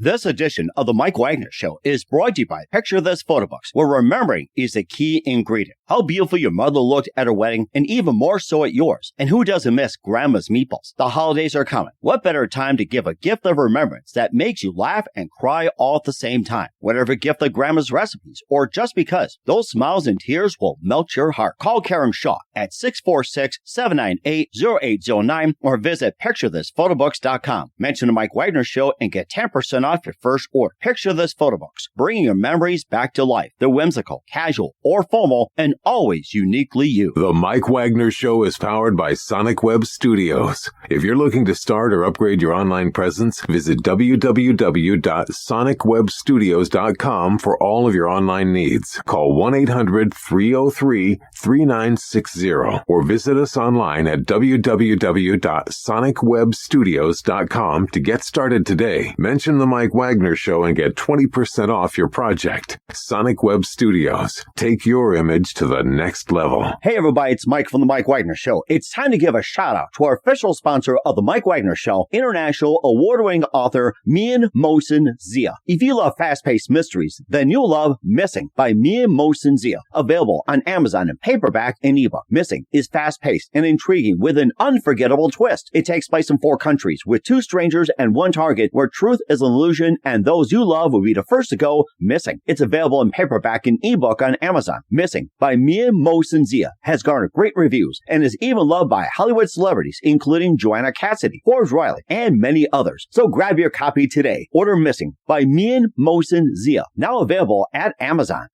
This edition of the Mike Wagner Show is brought to you by Picture This Photo Books, where remembering is the key ingredient. How beautiful your mother looked at her wedding, and even more so at yours. And who doesn't miss Grandma's meatballs? The holidays are coming. What better time to give a gift of remembrance that makes you laugh and cry all at the same time? Whatever gift of Grandma's recipes, or just because, those smiles and tears will melt your heart. Call Karen Shaw at 646-798-0809 or visit picturethissphotobooks.com. Mention the Mike Wagner Show and get 10% off your first order. Picture This Photo Books, bringing your memories back to life. They're whimsical, casual, or formal, and always uniquely you. The Mike Wagner Show is powered by Sonic Web Studios. If you're looking to start or upgrade your online presence, visit www.sonicwebstudios.com for all of your online needs. Call 1-800-303-3960 or visit us online at www.sonicwebstudios.com to get started today. Mention the Mike Wagner Show and get 20% off your project. Sonic Web Studios. Take your image to the next level. Hey everybody, it's Mike from the Mike Wagner Show. It's time to give a shout out to our official sponsor of the Mike Wagner Show, international award-winning author Mian Mohsen Zia. If you love fast-paced mysteries, then you'll love Missing by Mian Mohsen Zia. Available on Amazon in paperback and ebook. Missing is fast-paced and intriguing with an unforgettable twist. It takes place in 4 countries with 2 strangers and 1 target where truth is an illusion and those you love will be the first to go missing. It's available in paperback and ebook on Amazon. Missing by Mian Mohsen Zia has garnered great reviews and is even loved by Hollywood celebrities including Joanna Cassidy, Forbes Riley, and many others. So grab your copy today. Order Missing by Mian Mohsen Zia, now available at Amazon.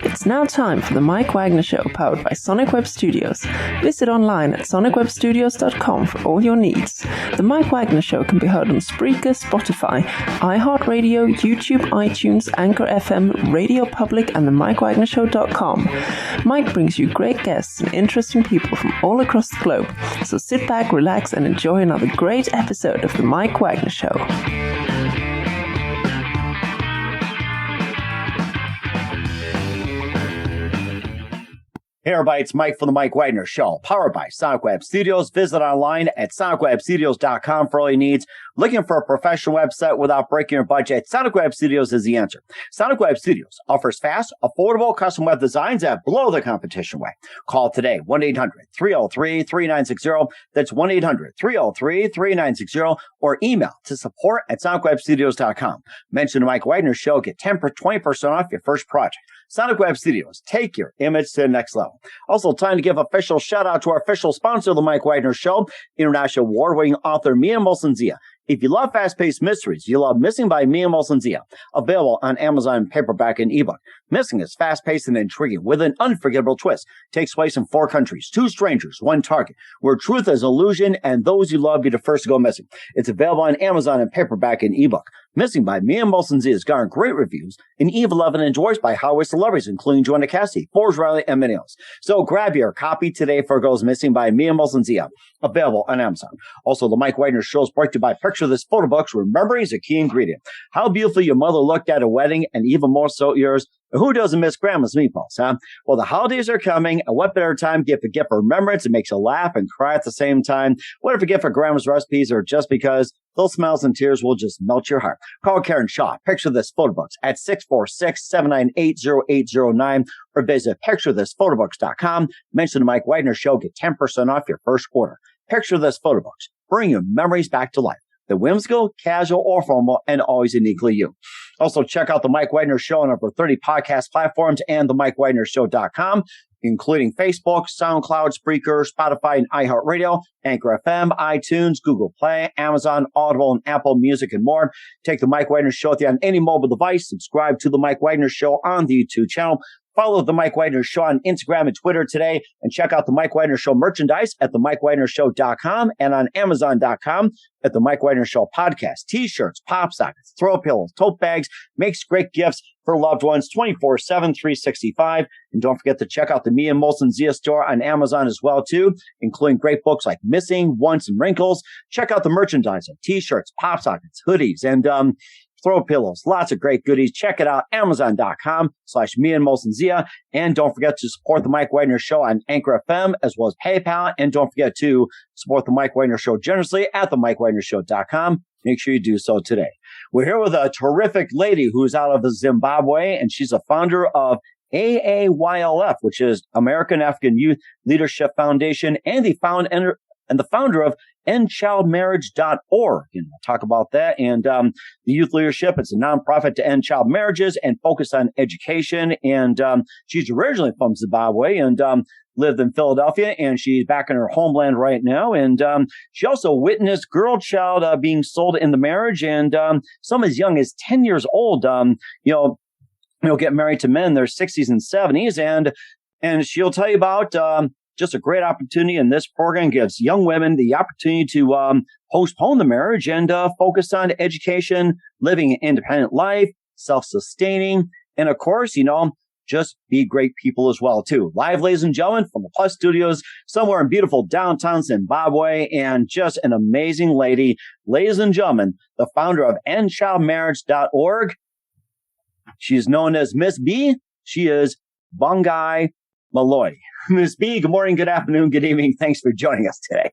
It's now time for the Mike Wagner Show, powered by Sonic Web Studios. Visit online at sonicwebstudios.com for all your needs. The Mike Wagner Show can be heard on Spreaker, Spotify, iHeartradio, YouTube, iTunes, Anchor FM, Radio Public, and the mikewagnershow.com. Mike brings you great guests and interesting people from all across the globe. So sit back, relax, and enjoy another great episode of the Mike Wagner Show. Hey everybody, it's Mike from the Mike Wagner Show, powered by Sonic Web Studios. Visit online at sonicwebstudios.com for all your needs. Looking for a professional website without breaking your budget? Sonic Web Studios is the answer. Sonic Web Studios offers fast, affordable custom web designs that blow the competition away. Call today, 1-800-303-3960. That's 1-800-303-3960, or email to support@sonicwebstudios.com. Mention the Mike Wagner Show, get 20% off your first project. Sonic Web Studios, take your image to the next level. Also, time to give official shout out to our official sponsor of the Mike Wagner Show, international award-winning author Mian Mohsen Zia. If you love fast-paced mysteries, you love Missing by Mian Mohsen Zia, available on Amazon paperback and ebook. Missing is fast-paced and intriguing with an unforgettable twist. Takes place in 4 countries, 2 strangers, 1 target, where truth is illusion and those you love be the first to go missing. It's available on Amazon in paperback and ebook. Missing by Mian Mohsen Zia has garnered great reviews and even loved and enjoyed by Hollywood celebrities, including Joanna Cassidy, Forbes Riley, and many others. So grab your copy today for Goes Missing by Mian Mohsen Zia, available on Amazon. Also, the Mike Wagner Show is brought to you by Picture This Photo Books, where memory is a key ingredient. How beautiful your mother looked at a wedding, and even more so yours. Who doesn't miss Grandma's meatballs, huh? Well, the holidays are coming, and what better time to give a gift of remembrance? It makes you laugh and cry at the same time. What if a gift for Grandma's recipes, or just because those smiles and tears will just melt your heart? Call Karen Shaw, Picture This Photo Books, at 646-798-0809, or visit picturethissphotobooks.com. Mention the Mike Wagner Show, get 10% off your first order. Picture This Photo Books, bring your memories back to life. The whimsical, casual, or formal, and always uniquely you. Also, check out the Mike Wagner Show on over 30 podcast platforms and the mikewagnershow.com, including Facebook, SoundCloud, Spreaker, Spotify, and iHeartradio, Anchor FM, iTunes, Google Play, Amazon, Audible, and Apple Music, and more. Take the Mike Wagner Show with you on any mobile device. Subscribe to the Mike Wagner Show on the YouTube channel. Follow the Mike Wagner Show on Instagram and Twitter today, and check out the Mike Wagner Show merchandise at themikewagnershow.com and on Amazon.com at the Mike Wagner Show podcast. T-shirts, pop sockets, throw pillows, tote bags, makes great gifts for loved ones 24/7, 365. And don't forget to check out the Mian Mohsen Zia store on Amazon as well, too, including great books like Missing, Once, and Wrinkles. Check out the merchandise, T-shirts, pop sockets, hoodies, and throw pillows, lots of great goodies. Check it out, Amazon.com/me and And don't forget to support the Mike Wagner Show on Anchor FM as well as PayPal. And don't forget to support the Mike Wagner Show generously at themikewagnershow.com. Make sure you do so today. We're here with a terrific lady who's out of Zimbabwe, and she's a founder of AAYLF, which is American African Youth Leadership Foundation, and the founder of endchildmarriage.org. And we'll talk about that. And the youth leadership, it's a nonprofit to end child marriages and focus on education. And she's originally from Zimbabwe and lived in Philadelphia, and she's back in her homeland right now. And she also witnessed girl child being sold in the marriage, and some as young as 10 years old, get married to men in their 60s and 70s. And she'll tell you about just a great opportunity. And this program gives young women the opportunity to postpone the marriage and focus on education, living an independent life, self-sustaining, and of course, just be great people as well, too. Live, ladies and gentlemen, from the Plus Studios, somewhere in beautiful downtown Zimbabwe, and just an amazing lady. Ladies and gentlemen, the founder of endchildmarriage.org. She's known as Miss B. She is Bongai Mhloyi. Miss B, good morning, good afternoon, good evening. Thanks for joining us today.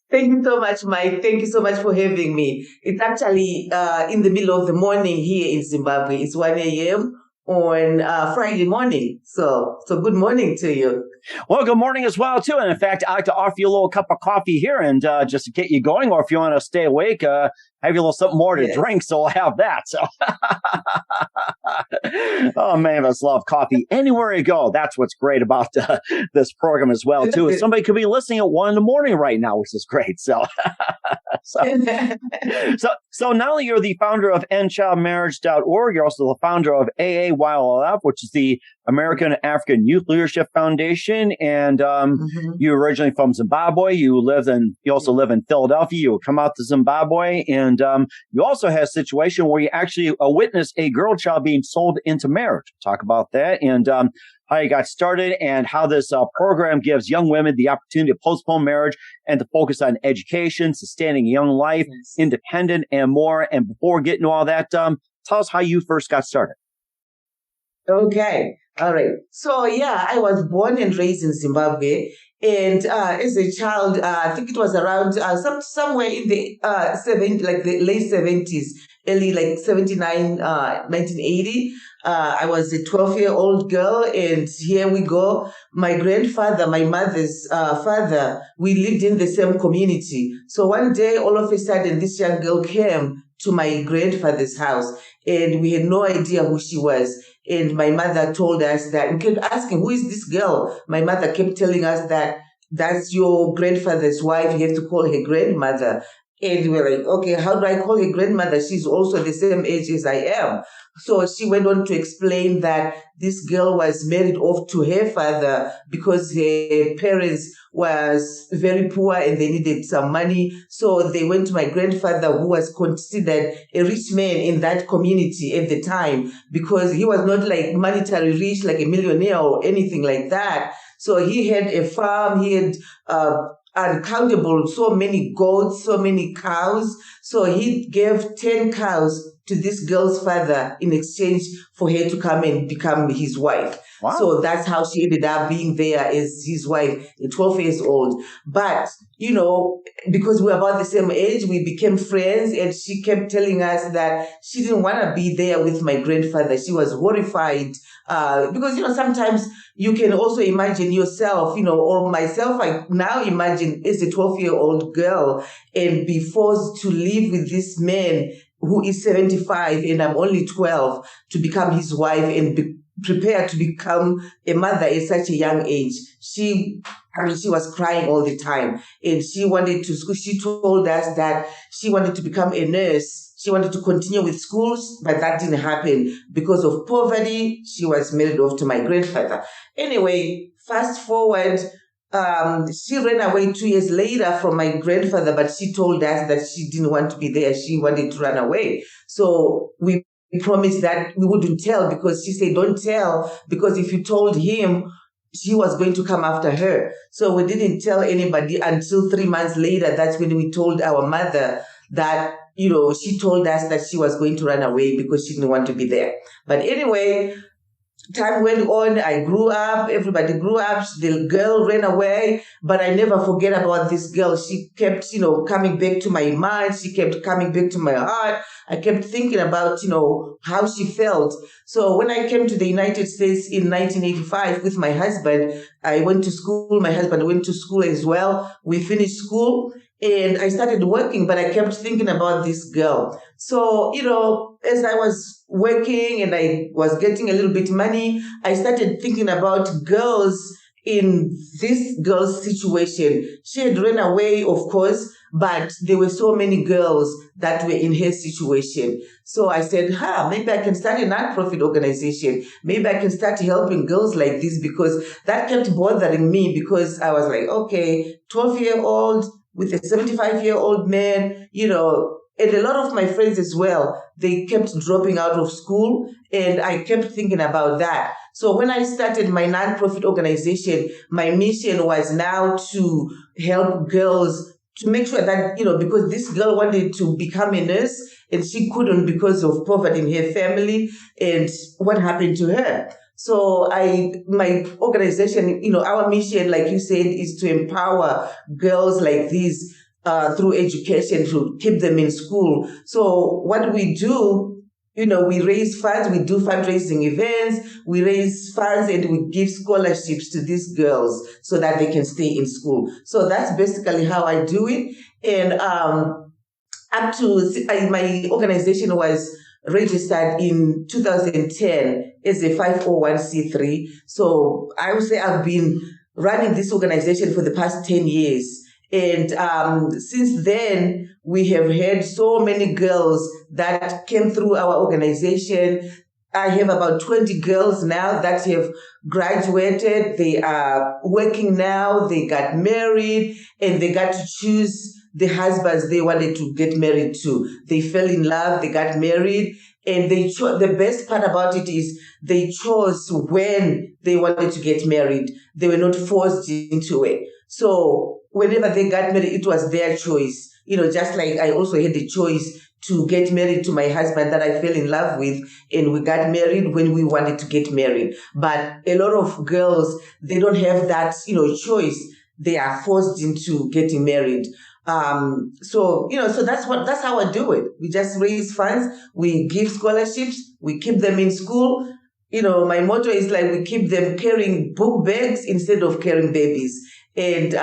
Thank you so much, Mike. Thank you so much for having me. It's actually in the middle of the morning here in Zimbabwe. It's 1 a.m. on Friday morning. So good morning to you. Well, good morning as well, too. And in fact, I'd like to offer you a little cup of coffee here and just to get you going, or if you want to stay awake, have you a little something more to drink. So we'll have that. So, oh, man, I just love coffee anywhere you go. That's what's great about this program as well, too. Somebody could be listening at 1 a.m. right now, which is great. So not only you're the founder of endchildmarriage.org, you're also the founder of AAYLF, which is the American African Youth Leadership Foundation. And you're originally from Zimbabwe. You also live in Philadelphia. You come out to Zimbabwe, and you also had a situation where you actually witnessed a girl child being sold into marriage. We'll talk about that and how you got started and how this program gives young women the opportunity to postpone marriage and to focus on education, sustaining a young life, independent, and more. And before getting to all that, tell us how you first got started. Okay. All right. So, I was born and raised in Zimbabwe. And as a child, I think it was around somewhere in the the late 70s, early 79, 1980. I was a 12-year-old girl, and here we go. My grandfather, my mother's father, we lived in the same community. So one day, all of a sudden, this young girl came to my grandfather's house, and we had no idea who she was. And my mother told us that, we kept asking, who is this girl? My mother kept telling us that that's your grandfather's wife. You have to call her grandmother. And we were like, okay, how do I call her grandmother? She's also the same age as I am. So she went on to explain that this girl was married off to her father because her parents was very poor and they needed some money. So they went to my grandfather, who was considered a rich man in that community at the time, because he was not monetary rich, like a millionaire or anything like that. So he had a farm, he had uncountable, so many goats, so many cows. So he gave 10 cows to this girl's father in exchange for her to come and become his wife. Wow. So that's how she ended up being there as his wife, at 12 years old. But, because we were about the same age, we became friends, and she kept telling us that she didn't want to be there with my grandfather. She was horrified because, sometimes you can also imagine yourself, or myself, I now imagine as a 12-year-old girl and be forced to live with this man who is 75 and I'm only 12, to become his wife and be prepared to become a mother at such a young age. She was crying all the time, and she told us that she wanted to become a nurse. She wanted to continue with schools, but that didn't happen because of poverty. She was married off to my grandfather. Anyway, fast forward, she ran away 2 years later from my grandfather, but she told us that she didn't want to be there. She wanted to run away. So we promised that we wouldn't tell, because she said, don't tell, because if you told him, she was going to come after her. So we didn't tell anybody until 3 months later. That's when we told our mother that she told us that she was going to run away because she didn't want to be there. But anyway, time went on. I grew up. Everybody grew up. The girl ran away, but I never forget about this girl. She kept, coming back to my mind. She kept coming back to my heart. I kept thinking about, how she felt. So when I came to the United States in 1985 with my husband, I went to school. My husband went to school as well. We finished school. And I started working, but I kept thinking about this girl. So, as I was working and I was getting a little bit money, I started thinking about girls in this girl's situation. She had run away, of course, but there were so many girls that were in her situation. So I said, maybe I can start a non-profit organization. Maybe I can start helping girls like this, because that kept bothering me, because I was like, okay, 12-year-old with a 75-year-old man, and a lot of my friends as well, they kept dropping out of school, and I kept thinking about that. So when I started my nonprofit organization, my mission was now to help girls, to make sure that, because this girl wanted to become a nurse and she couldn't because of poverty in her family and what happened to her. So my organization, our mission, like you said, is to empower girls like these through education, to keep them in school. So what we do, we raise funds, we do fundraising events, we raise funds and we give scholarships to these girls so that they can stay in school. So that's basically how I do it. And my organization was registered in 2010 as a 501c3. So I would say I've been running this organization for the past 10 years. And since then, we have had so many girls that came through our organization. I have about 20 girls now that have graduated. They are working now. They got married and they got to choose the husbands they wanted to get married to. They fell in love, they got married, and the best part about it is they chose when they wanted to get married. They were not forced into it. So whenever they got married, it was their choice. Just like I also had the choice to get married to my husband that I fell in love with, and we got married when we wanted to get married. But a lot of girls, they don't have that, choice. They are forced into getting married. So that's how I do it. We just raise funds, we give scholarships, we keep them in school. My motto is like, we keep them carrying book bags instead of carrying babies. And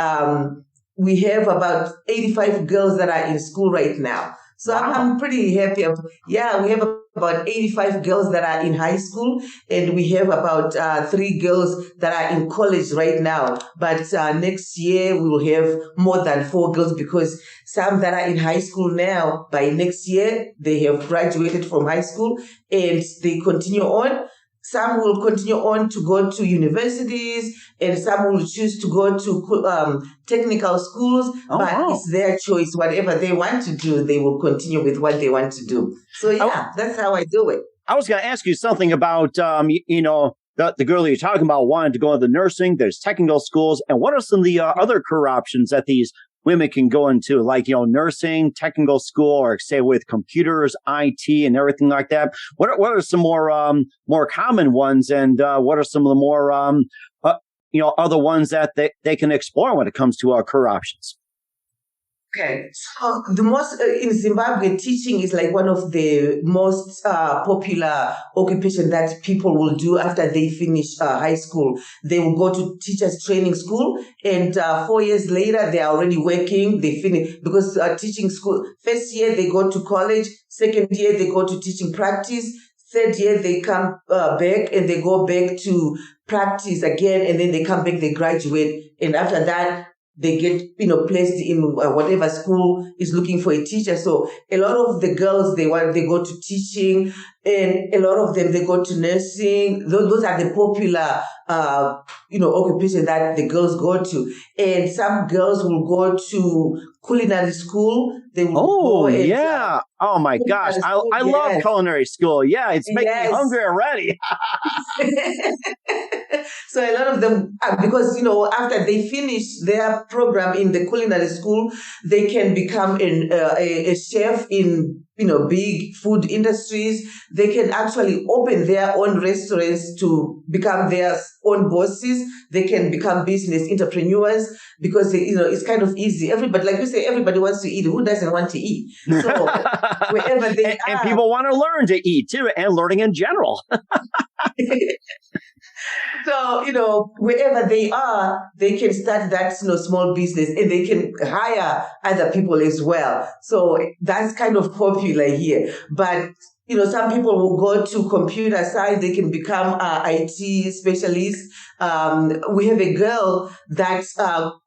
we have about 85 girls that are in school right now. So wow. I'm pretty happy. We have about 85 girls that are in high school, and we have about 3 girls that are in college right now. But next year we will have more than 4 girls, because some that are in high school now, by next year, they have graduated from high school and they continue on. Some will continue on to go to universities, and some will choose to go to technical schools. It's their choice. Whatever they want to do, they will continue with what they want to do. So, that's how I do it. I was going to ask you something about, the girl that you're talking about wanted to go into nursing. There's technical schools. And what are some of the other career options that these women can go into, like, nursing, technical school, or say with computers, IT, and everything like that? What are some more common ones, and what are some of the more other ones that they can explore when it comes to career options? Okay, so the most in Zimbabwe, teaching is like one of the most popular occupations that people will do after they finish high school. They will go to teachers training school, and 4 years later they are already working. They finish, because teaching school, first year they go to college, second year they go to teaching practice, third year they come back and they go back to practice again, and then they come back, they graduate, and after that they get, placed in whatever school is looking for a teacher. So a lot of the girls, they go to teaching, and a lot of them, they go to nursing. Those are the popular, occupations that the girls go to. And some girls will go to culinary school. They will oh my gosh. I love culinary school. Yeah, it's making me hungry already. So a lot of them, because, after they finish their program in the culinary school, they can become a chef in, big food industries. They can actually open their own restaurants to become their own bosses. They can become business entrepreneurs because, it's kind of easy. Everybody, like you say, everybody wants to eat. Who doesn't want to eat? So wherever they are. And people want to learn to eat too, and learning in general. So, wherever they are, they can start that, small business, and they can hire other people as well. So that's kind of popular here. But, some people will go to computer science. They can become IT specialists. We have a girl that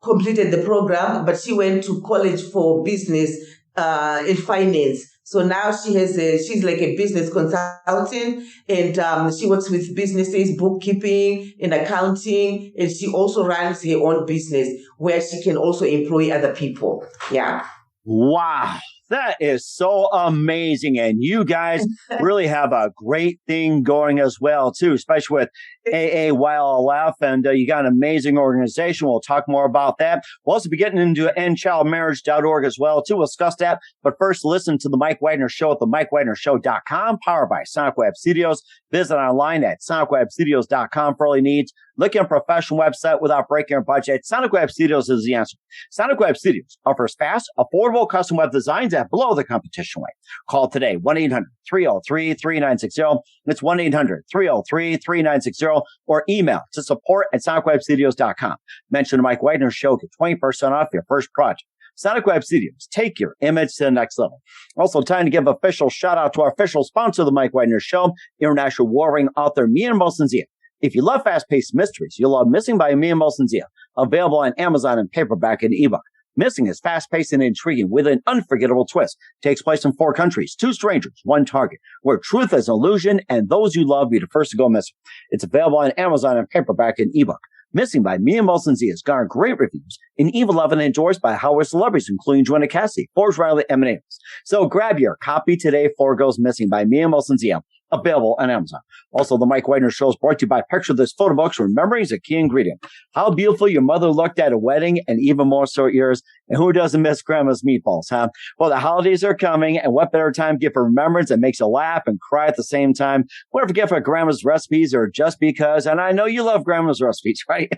completed the program, but she went to college for business in finance. So now she's like a business consultant, and she works with businesses, bookkeeping and accounting, and she also runs her own business where she can also employ other people. Yeah. Wow. That is so amazing. And you guys really have a great thing going as well, too, especially with AAYLF. And you got an amazing organization. We'll talk more about that. We'll also be getting into endchildmarriage.org as well, too. We'll discuss that. But first, listen to the Mike Wagner Show at the mikewagnershow.com, powered by Sonic Web Studios. Visit online at sonicwebstudios.com for all your needs. Look at a professional website without breaking your budget. Sonic Web Studios is the answer. Sonic Web Studios offers fast, affordable custom web designs at below the competition rate. Call today, 1-800-303-3960. It's 1-800-303-3960, or email to support@sonicwebstudios.com. Mention the Mike Wagner Show, get 20% off your first project. Sonic Web Studios, take your image to the next level. Also, time to give official shout out to our official sponsor of the Mike Wagner Show, international warring author Mia Mosensia. If you love fast-paced mysteries, you'll love Missing by Mia Mosensia, available on Amazon in paperback and ebook. Missing is fast-paced and intriguing with an unforgettable twist. Takes place in 4 countries, 2 strangers, 1 target, where truth is an illusion and those you love be the first to go missing. It's available on Amazon in paperback and ebook. Missing by Mia Mosensia has garnered great reviews and even loved and endorsed by Hollywood celebrities, including Joanna Cassidy, Forbes Riley, and Amos. So grab your copy today for Goes Missing by Mia Mosensia, available on Amazon. Also, the Mike Wagner Show is brought to you by Picture This Photo Books, where memory is a key ingredient. How beautiful your mother looked at a wedding, and even more so yours. And who doesn't miss Grandma's meatballs, huh? Well, the holidays are coming, and what better time to give a remembrance that makes you laugh and cry at the same time? What if you for Grandma's recipes, or just because? And I know you love Grandma's recipes, right?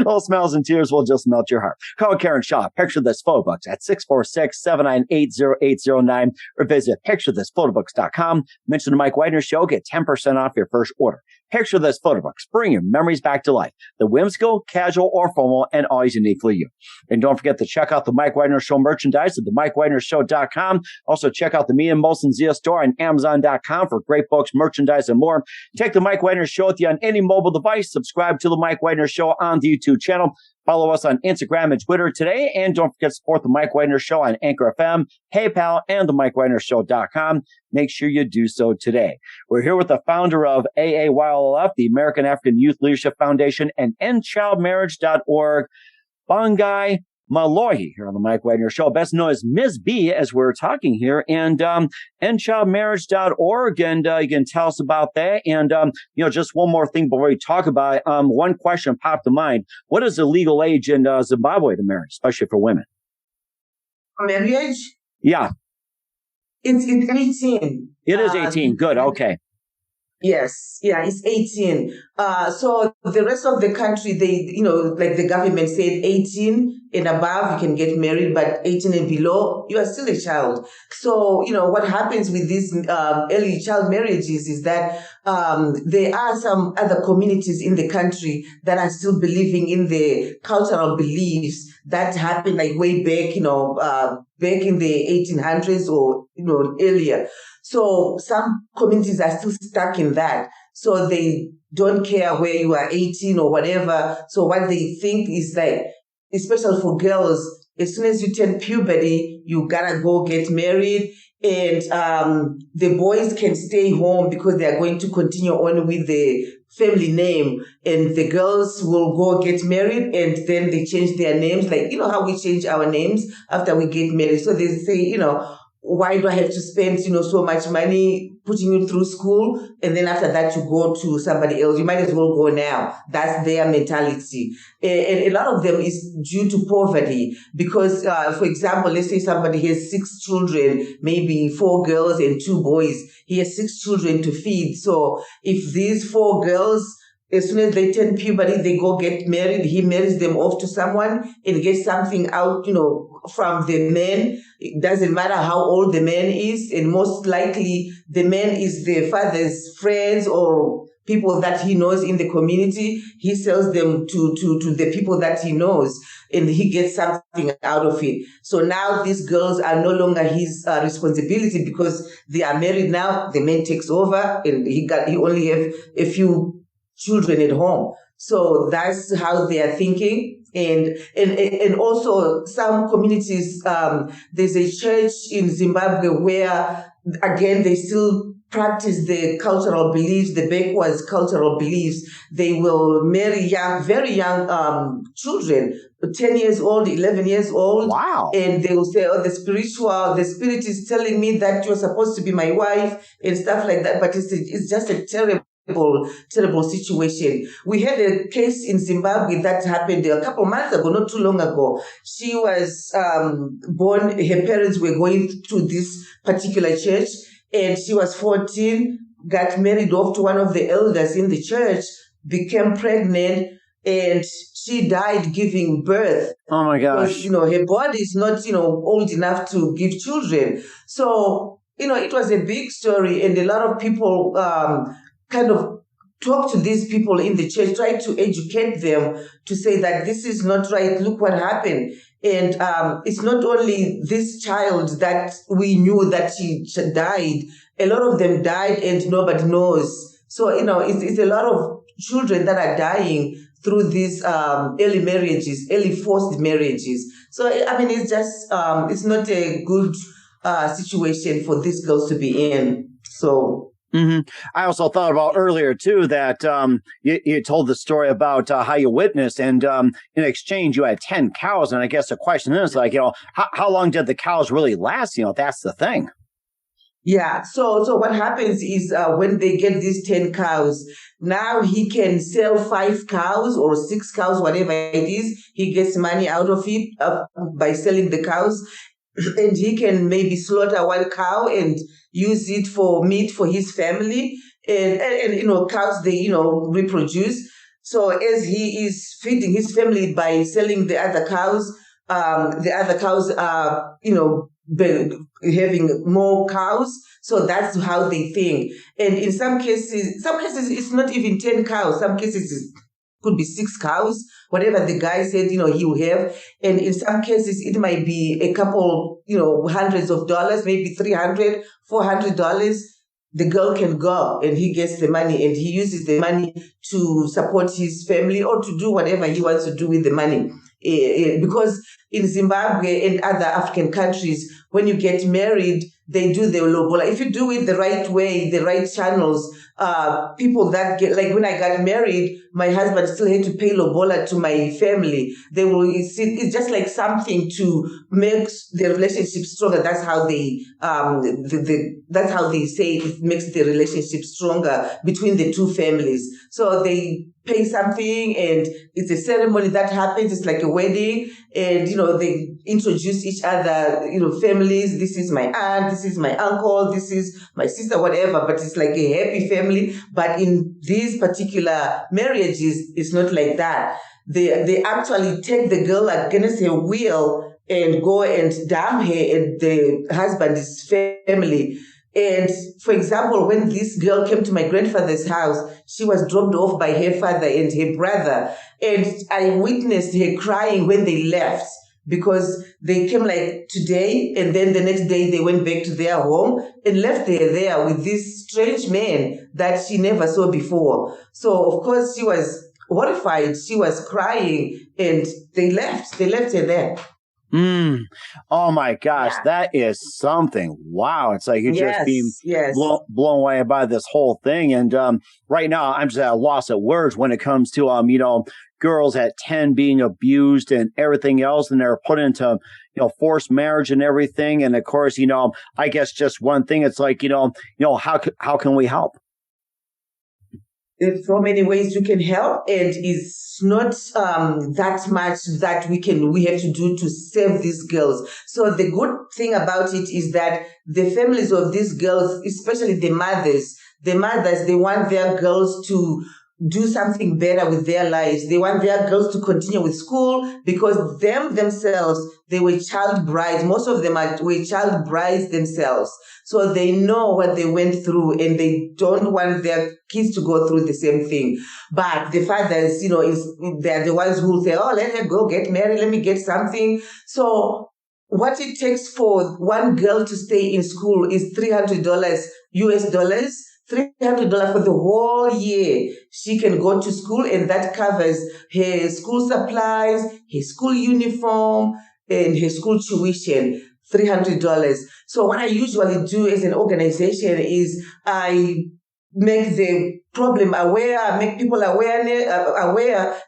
All smiles and tears will just melt your heart. Call Karen Shaw, Picture This Photo Books at 646-798-0809, or visit picturethisphotoBooks.com. Mention the Mike Wagner Show. Get 10% off your first order. Picture This Photo Books. Bring your memories back to life. The whimsical, casual, or formal, and always uniquely you. And don't forget to check out the Mike Wagner Show merchandise at the mikewagnershow.com. Also, check out the Mia Mosensia store on Amazon.com for great books, merchandise, and more. Take the Mike Wagner Show with you on any mobile device. Subscribe to the Mike Wagner Show on the YouTube channel. Follow us on Instagram and Twitter today. And don't forget to support the Mike Wagner Show on Anchor FM, PayPal, and the mikewagnershow.com. Make sure you do so today. We're here with the founder of AAYLF, the American African Youth Leadership Foundation, and endchildmarriage.org, Bongai Mhloyi, here on the Mike Wagner Show, best known as Ms. B, as we're talking here, and endchildmarriage.org, and you can tell us about that. And, just one more thing before we talk about it. One question popped to mind. What is the legal age in Zimbabwe to marry, especially for women? Marriage? Yeah. It's 18. It is 18. Good. Okay. Yes. Yeah, it's 18. So the rest of the country, they, like the government said 18 and above, you can get married, but 18 and below, you are still a child. So, what happens with these early child marriages is that there are some other communities in the country that are still believing in the cultural beliefs that happened like way back, back in the 1800s or, earlier. So some communities are still stuck in that. So they don't care where you are 18 or whatever. So what they think is like, especially for girls, as soon as you turn puberty, you gotta go get married. And the boys can stay home because they are going to continue on with the family name. And the girls will go get married and then they change their names. Like, how we change our names after we get married. So they say, why do I have to spend, so much money putting you through school? And then after that, you go to somebody else. You might as well go now. That's their mentality. And a lot of them is due to poverty because, for example, let's say somebody has 6 children, maybe 4 girls and 2 boys. He has 6 children to feed. So if these 4 girls, as soon as they turn puberty, they go get married. He marries them off to someone and gets something out, from the man. It doesn't matter how old the man is. And most likely the man is the father's friends or people that he knows in the community. He sells them to the people that he knows and he gets something out of it. So now these girls are no longer his responsibility because they are married now. The man takes over and he only have a few children at home. So that's how they are thinking. And also some communities, there's a church in Zimbabwe where, again, they still practice the cultural beliefs, the backwards cultural beliefs. They will marry very young children, 10 years old, 11 years old. Wow. And they will say, the spirit is telling me that you're supposed to be my wife and stuff like that. But it's just a terrible situation. We had a case in Zimbabwe that happened a couple months ago, not too long ago. She was born, her parents were going to this particular church, and she was 14, got married off to one of the elders in the church, became pregnant, and she died giving birth. Oh my gosh. Because, her body is not, old enough to give children. So, it was a big story, and a lot of people kind of talk to these people in the church, try to educate them to say that this is not right. Look what happened. And it's not only this child that we knew that she died. A lot of them died and nobody knows. So, it's a lot of children that are dying through these early marriages, early forced marriages. So, it's just, it's not a good situation for these girls to be in. So... Mm-hmm. I also thought about earlier, too, that you told the story about how you witnessed and in exchange you had 10 cows. And I guess the question is how long did the cows really last? That's the thing. Yeah. So what happens is when they get these 10 cows, now he can sell 5 cows or 6 cows, whatever it is. He gets money out of it by selling the cows. And he can maybe slaughter 1 cow and use it for meat for his family. And cows, they, reproduce. So as he is feeding his family by selling the other cows are, having more cows. So that's how they think. And in some cases, it's not even 10 cows. Some cases it could be 6 cows, whatever the guy said, he will have. And in some cases, it might be a couple, hundreds of dollars, maybe $300, $400. The girl can go and he gets the money and he uses the money to support his family or to do whatever he wants to do with the money. Because in Zimbabwe and other African countries, when you get married, they do the lobola. If you do it the right way, the right channels, people that get, like when I got married, my husband still had to pay lobola to my family. It's just like something to make the relationship stronger. That's how they, that's how they say it makes the relationship stronger between the two families. So they pay something and it's a ceremony that happens. It's like a wedding and, they introduce each other, families. This is my aunt, this is my uncle, this is my sister, whatever, but it's like a happy family. But in these particular marriages, it's not like that. They actually take the girl against her will and go and damn her and the husband's family. And for example, when this girl came to my grandfather's house, she was dropped off by her father and her brother. And I witnessed her crying when they left because they came like today and then the next day they went back to their home and left her there with this strange man that she never saw before. So of course she was horrified. She was crying and they left her there. Oh my gosh, Yeah. that is something. Wow. It's like you're just being Yes. blown away by this whole thing. And right now, I'm just at a loss of words when it comes to, girls at 10 being abused and everything else. And they're put into, forced marriage and everything. And of course, I guess just one thing, it's like, how can we help? There's so many ways you can help, and it's not that much that we have to do to save these girls. So the good thing about it is that the families of these girls, especially the mothers, they want their girls to do something better with their lives. They want their girls to continue with school because themselves, they were child brides. Most of them were child brides themselves. So they know what they went through and they don't want their kids to go through the same thing. But the fathers, they're the ones who say, oh, let her go get married. Let me get something. So what it takes for one girl to stay in school is $300 US dollars. $300 for the whole year. She can go to school, and that covers her school supplies, her school uniform, and her school tuition. $300. So what I usually do as an organization is I make the problem aware, make people aware,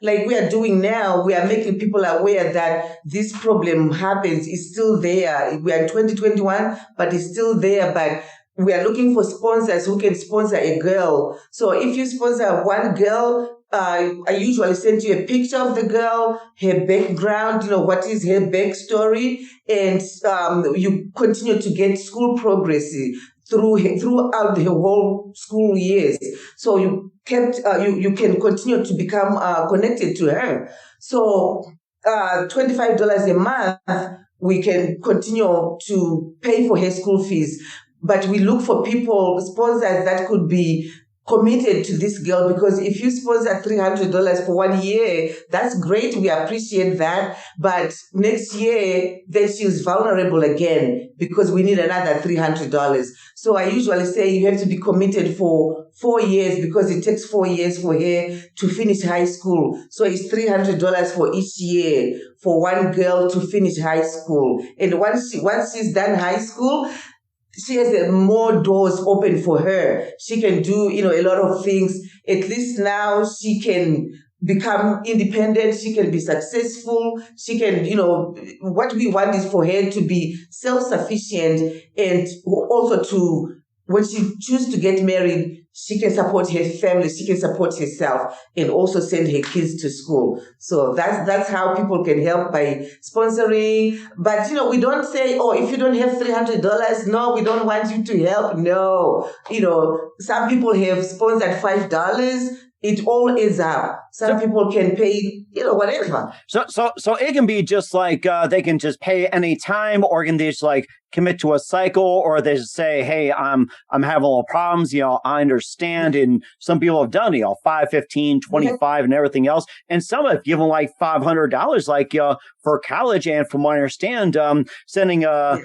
like we are doing now. We are making people aware that this problem happens. It's still there. We are in 2021, but it's still there. But we are looking for sponsors who can sponsor a girl. So if you sponsor one girl, I usually send you a picture of the girl, her background, what is her backstory, and you continue to get school progress throughout the whole school years. So you can continue to become connected to her. So $25 a month, we can continue to pay for her school fees. But we look for sponsors that could be committed to this girl, because if you sponsor $300 for 1 year, that's great. We appreciate that. But next year, then she's vulnerable again because we need another $300. So I usually say you have to be committed for 4 years because it takes 4 years for her to finish high school. So it's $300 for each year for one girl to finish high school. And once she's done high school, she has more doors open for her. She can do, a lot of things. At least now she can become independent. She can be successful. She can, what we want is for her to be self-sufficient, and also to, when she chooses to get married, she can support her family, she can support herself, and also send her kids to school. So that's how people can help, by sponsoring. But, we don't say, oh, if you don't have $300, no, we don't want you to help. No, some people have sponsored $5. It all is up. Some people can pay, whatever. So it can be just like they can just pay any time, or can they just like commit to a cycle, or they just say, hey, I'm having a little problems. I understand. And some people have done, 5, 15, 25 and everything else. And some have given like $500, like for college. And from what I understand, sending a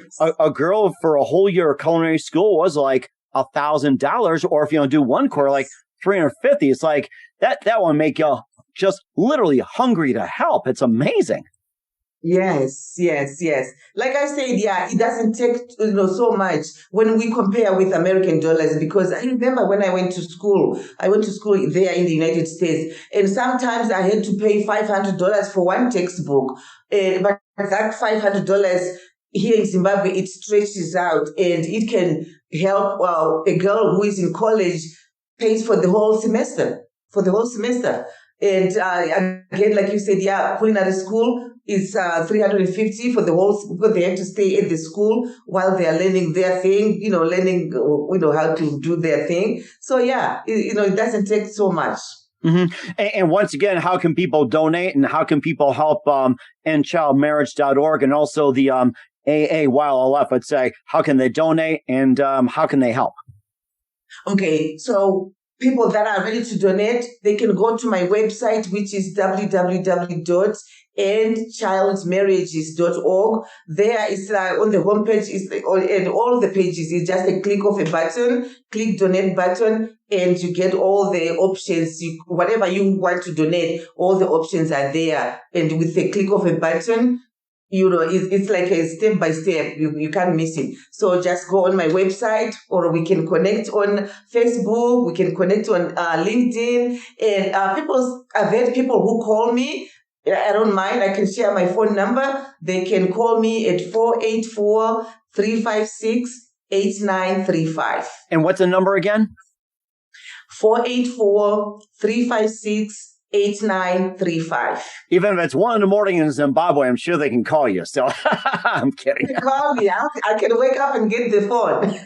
girl for a whole year of culinary school was like $1,000, or if you do one quarter, like $350. It's like that will make you just literally hungry to help. It's amazing. Yes. Like I said, it doesn't take so much when we compare with American dollars, because I remember when I went to school there in the United States, and sometimes I had to pay $500 for one textbook, but that $500 here in Zimbabwe, it stretches out, and it can help a girl who is in college pays for the whole semester. And again, like you said, culinary school is $350 for the whole, because they have to stay at the school while they are learning their thing, learning how to do their thing. So it doesn't take so much. Mm-hmm. And once again, how can people donate, and how can people help endchildmarriage.org, and also the AAYLF would say, how can they donate, and how can they help? Okay, so people that are ready to donate, they can go to my website, which is www.endchildmarriages.org. There is on the homepage, and all the pages is just a click of a button, click donate button, and you get all the options. Whatever you want to donate, all the options are there. And with the click of a button, it's like a step by step. You can't miss it. So just go on my website, or we can connect on Facebook. We can connect on LinkedIn. And I've had people who call me. I don't mind. I can share my phone number. They can call me at 484-356-8935. And what's the number again? 484-356-8935. Even if it's 1 a.m. in Zimbabwe, I'm sure they can call you. So I'm kidding. They call me. I can wake up and get the phone.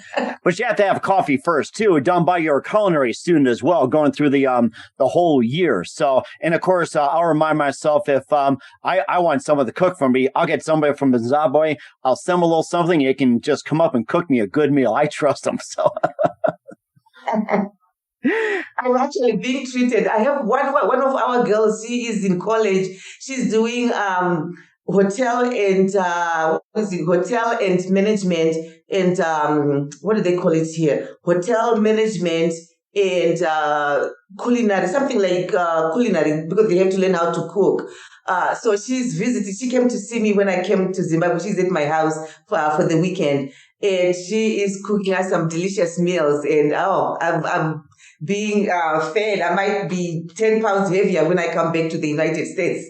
But you have to have coffee first, too, done by your culinary student as well, going through the whole year. So, and of course, I'll remind myself if I want someone to cook for me, I'll get somebody from Zimbabwe. I'll send them a little something. You can just come up and cook me a good meal. I trust them. So. I'm actually being treated. I have one of our girls. She is in college. She's doing hotel and management and what do they call it here? Hotel management and culinary, something like culinary, because they have to learn how to cook. So she's visiting. She came to see me when I came to Zimbabwe. She's at my house for the weekend, and she is cooking us some delicious meals. And I'm being fed. I might be 10 pounds heavier when I come back to the United States.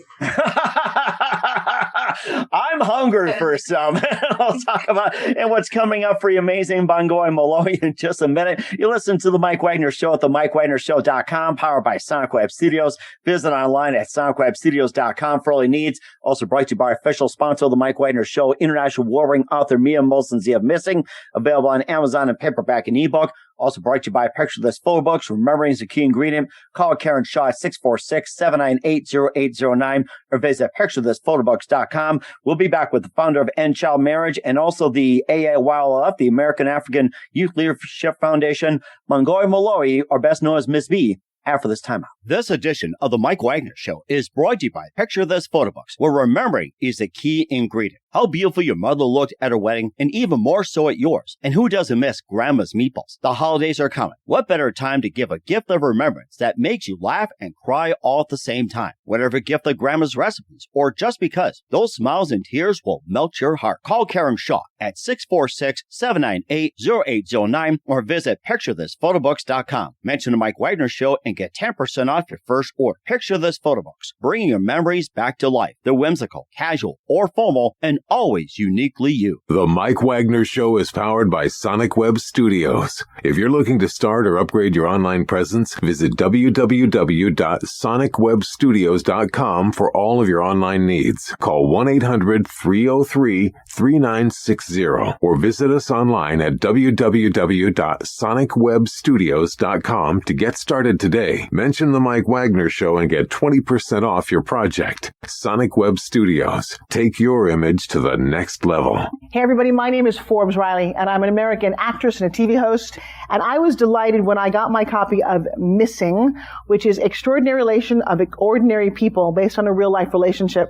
I'm hungry for some. I'll talk about and what's coming up for you, amazing Bongai Mhloyi, in just a minute. You listen to the Mike Wagner Show at the mikewagnershow.com, powered by Sonic Web Studios. Visit online at sonicwebstudios.com for all your needs. Also brought to you by official sponsor of the Mike Wagner Show, international war-ring author Mia Molson's Missing, available on Amazon and paperback and ebook. Also brought to you by Picture This Photo Books. Remembering is a key ingredient. Call Karen Shaw at 646-798-0809 or visit picturethisphotobooks.com. We'll be back with the founder of endchildmarriage and also the AAYLF, the American African Youth Leadership Foundation, Bongai Mhloyi, or best known as Miss B, after this timeout. This edition of the Mike Wagner Show is brought to you by Picture This Photo Books, where remembering is the key ingredient. How beautiful your mother looked at her wedding, and even more so at yours. And who doesn't miss Grandma's meatballs? The holidays are coming. What better time to give a gift of remembrance that makes you laugh and cry all at the same time? Whatever gift of Grandma's recipes, or just because, those smiles and tears will melt your heart. Call Karen Shaw at 646-798-0809 or visit picturethisphotobooks.com. Mention the Mike Wagner Show and get 10% off your first order. Picture This Photo Books, bringing your memories back to life. They're whimsical, casual, or formal, and always uniquely you. The Mike Wagner Show is powered by Sonic Web Studios. If you're looking to start or upgrade your online presence, visit www.sonicwebstudios.com for all of your online needs. Call 1-800-303-3960 or visit us online at www.sonicwebstudios.com to get started today. Mention the Mike Wagner Show and get 20% off your project. Sonic Web Studios. Take your image to the next level. Hey everybody, my name is Forbes Riley, and I'm an American actress and a TV host. And I was delighted when I got my copy of Missing, which is Extraordinary Relation of Ordinary People based on a real life relationship.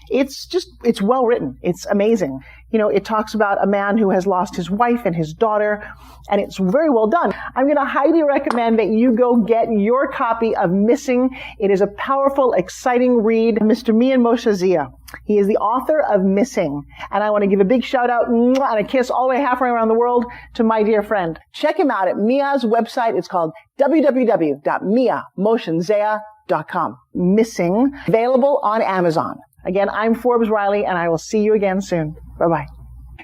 It's well written. It's amazing. You know, it talks about a man who has lost his wife and his daughter, and it's very well done. I'm going to highly recommend that you go get your copy of Missing. It is a powerful, exciting read. Mr. Mian Moshe Zia. He is the author of Missing. And I want to give a big shout out and a kiss all the way halfway around the world to my dear friend. Check him out at Mia's website. It's called www.miamoshenzea.com. Missing. Available on Amazon. Again, I'm Forbes Riley, and I will see you again soon. Bye-bye.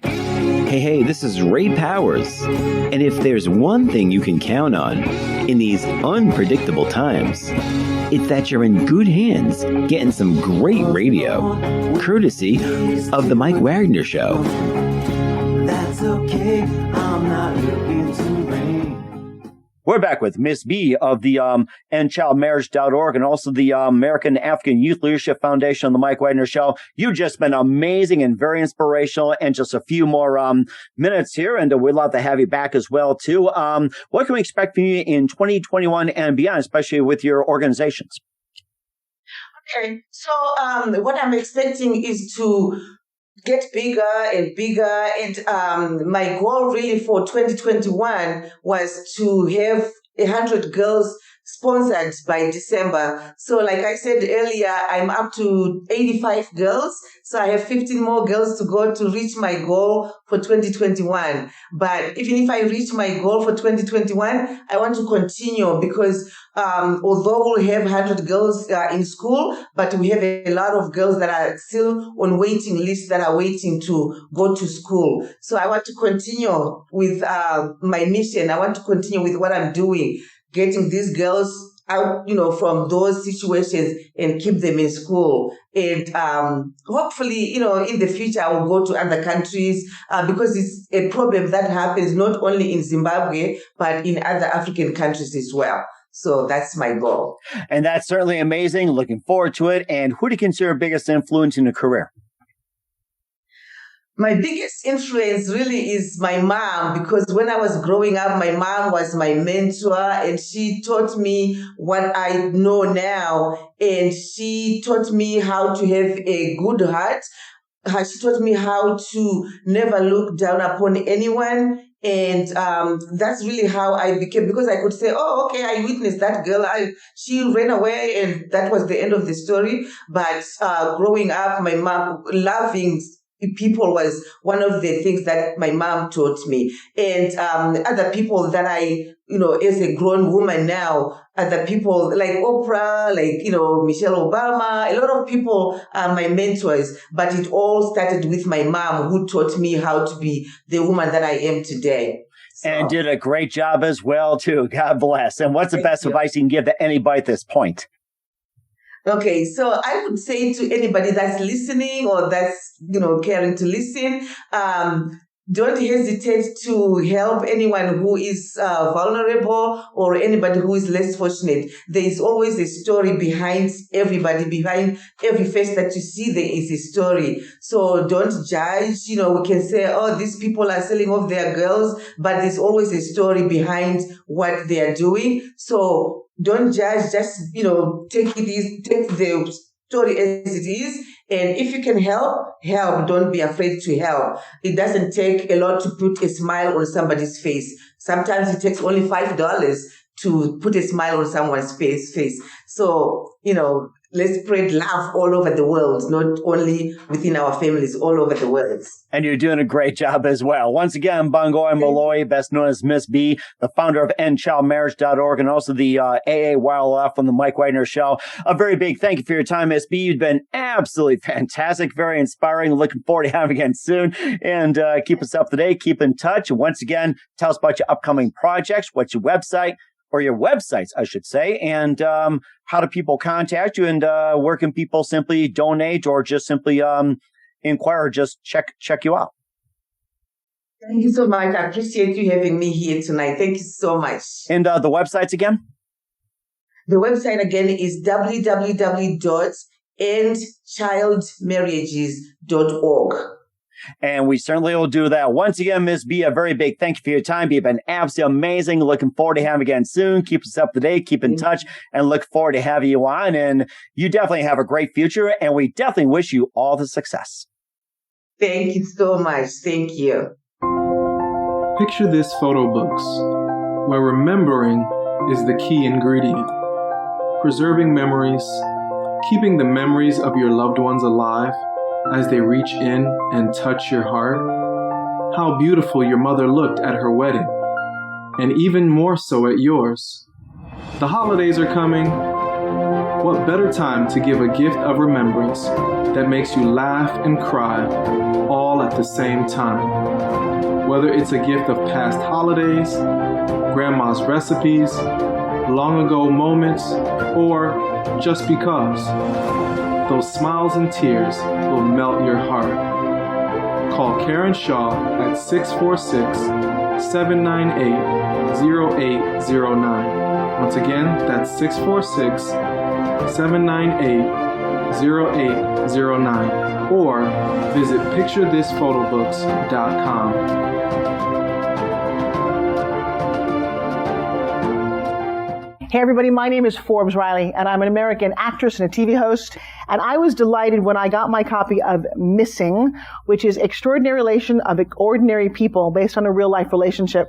Hey, this is Ray Powers. And if there's one thing you can count on in these unpredictable times, it's that you're in good hands getting some great radio, courtesy of The Mike Wagner Show. That's okay, I'm not looking to rain. We're back with Miss B of the endchildmarriage.org and also the American African Youth Leadership Foundation on the Mike Wagner Show. You've just been amazing and very inspirational, and just a few more minutes here, and we'd love to have you back as well, too. What can we expect from you in 2021 and beyond, especially with your organizations? Okay, so what I'm expecting is to get bigger and bigger. And my goal really for 2021 was to have 100 girls sponsored by December. So like I said earlier, I'm up to 85 girls. So I have 15 more girls to go to reach my goal for 2021. But even if I reach my goal for 2021, I want to continue because although we'll have 100 girls in school, but we have a lot of girls that are still on waiting lists that are waiting to go to school. So I want to continue with my mission. I want to continue with what I'm doing, getting these girls out, from those situations and keep them in school. And hopefully, in the future, I will go to other countries because it's a problem that happens not only in Zimbabwe, but in other African countries as well. So that's my goal. And that's certainly amazing. Looking forward to it. And who do you consider your biggest influence in your career? My biggest influence really is my mom, because when I was growing up, my mom was my mentor and she taught me what I know now. And she taught me how to have a good heart. She taught me how to never look down upon anyone. And that's really how I became, because I could say, oh, okay, I witnessed that girl. She ran away and that was the end of the story. But growing up, my mom, loving people was one of the things that my mom taught me. And other people that I, as a grown woman now, other people like Oprah, like, Michelle Obama, a lot of people are my mentors. But it all started with my mom, who taught me how to be the woman that I am today. So. And did a great job as well, too. God bless. And what's the best advice you can give to anybody at this point? Okay, so I would say to anybody that's listening or that's, caring to listen, don't hesitate to help anyone who is vulnerable or anybody who is less fortunate. There is always a story behind everybody. Behind every face that you see, there is a story. So don't judge. We can say, oh, these people are selling off their girls, but there's always a story behind what they are doing. So don't judge, just, take the story as it is. And if you can help. Don't be afraid to help. It doesn't take a lot to put a smile on somebody's face. Sometimes it takes only $5 to put a smile on someone's face. So, let's spread love all over the world, not only within our families, all over the world. And you're doing a great job as well. Once again, Bongai Mhloyi, best known as Miss B, the founder of endchildmarriage.org and also the AAYLF on the Mike Wagner Show. A very big thank you for your time, Miss B. You've been absolutely fantastic, very inspiring. Looking forward to having you again soon. And keep us up to date, keep in touch. Once again, tell us about your upcoming projects, what's your website, or your websites, I should say, and how do people contact you, and where can people simply donate or just simply inquire or just check you out? Thank you so much. I appreciate you having me here tonight. Thank you so much. And the websites again? The website again is www.endchildmarriages.org. And we certainly will do that. Once again, Ms. B, a very big thank you for your time. You've been absolutely amazing. Looking forward to having you again soon. Keep us up to date, keep in touch, and look forward to having you on. And you definitely have a great future, and we definitely wish you all the success. Thank you so much. Thank you. Picture this photo books, where remembering is the key ingredient. Preserving memories, keeping the memories of your loved ones alive as they reach in and touch your heart. How beautiful your mother looked at her wedding, and even more so at yours. The holidays are coming. What better time to give a gift of remembrance that makes you laugh and cry all at the same time? Whether it's a gift of past holidays, grandma's recipes, long ago moments, or just because. Those smiles and tears will melt your heart. Call Karen Shaw at 646-798-0809. Once again, that's 646-798-0809. Or visit picturethisphotoBooks.com. Hey everybody, my name is Forbes Riley, and I'm an American actress and a TV host, And I was delighted when I got my copy of Missing, which is Extraordinary Relation of Ordinary People based on a real life relationship.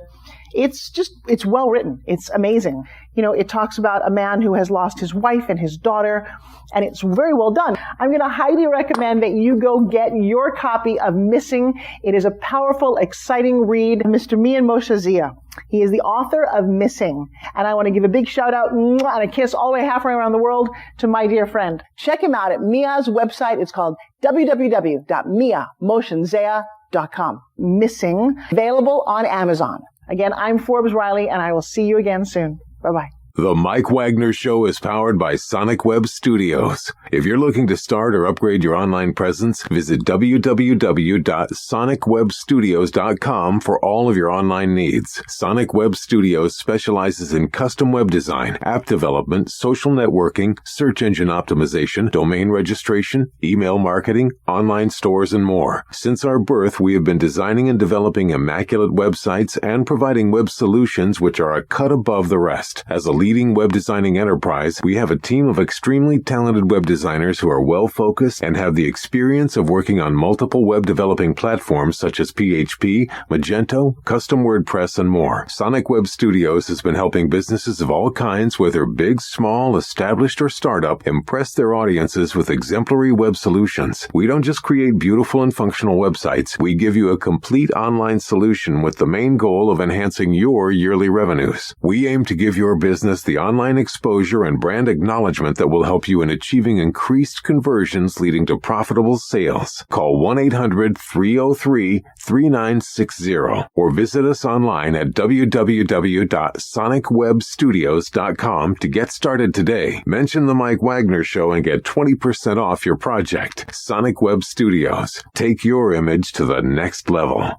It's well written. It's amazing. It talks about a man who has lost his wife and his daughter, and it's very well done. I'm going to highly recommend that you go get your copy of Missing. It is a powerful, exciting read. Mr. Mian Moshe Zia. He is the author of Missing. And I want to give a big shout out and a kiss all the way halfway around the world to my dear friend. Check him out at Mia's website. It's called www.miamotionzea.com. Missing. Available on Amazon. Again, I'm Forbes Riley, and I will see you again soon. Bye-bye. The Mike Wagner Show is powered by Sonic Web Studios. If you're looking to start or upgrade your online presence, visit www.sonicwebstudios.com for all of your online needs. Sonic Web Studios specializes in custom web design, app development, social networking, search engine optimization, domain registration, email marketing, online stores, and more. Since our birth, we have been designing and developing immaculate websites and providing web solutions which are a cut above the rest. As a leading web designing enterprise, we have a team of extremely talented web designers who are well-focused and have the experience of working on multiple web developing platforms such as PHP, Magento, custom WordPress, and more. Sonic Web Studios has been helping businesses of all kinds, whether big, small, established, or startup, impress their audiences with exemplary web solutions. We don't just create beautiful and functional websites. We give you a complete online solution with the main goal of enhancing your yearly revenues. We aim to give your business the online exposure and brand acknowledgement that will help you in achieving increased conversions leading to profitable sales. Call 1-800-303-3960 or visit us online at www.sonicwebstudios.com to get started today. Mention the Mike Wagner Show and get 20% off your project. Sonic Web Studios. Take your image to the next level.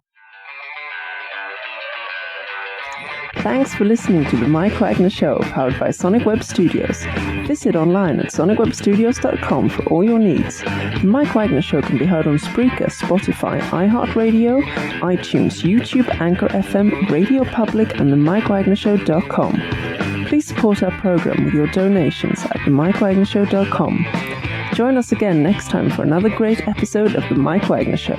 Thanks for listening to the Mike Wagner Show, powered by Sonic Web Studios. Visit online at sonicwebstudios.com for all your needs. The Mike Wagner Show can be heard on Spreaker, Spotify, iHeartradio, iTunes, YouTube, AnchorFM, Radio Public, and themikewagnershow.com. Please support our program with your donations at themikewagnershow.com. Join us again next time for another great episode of The Mike Wagner Show.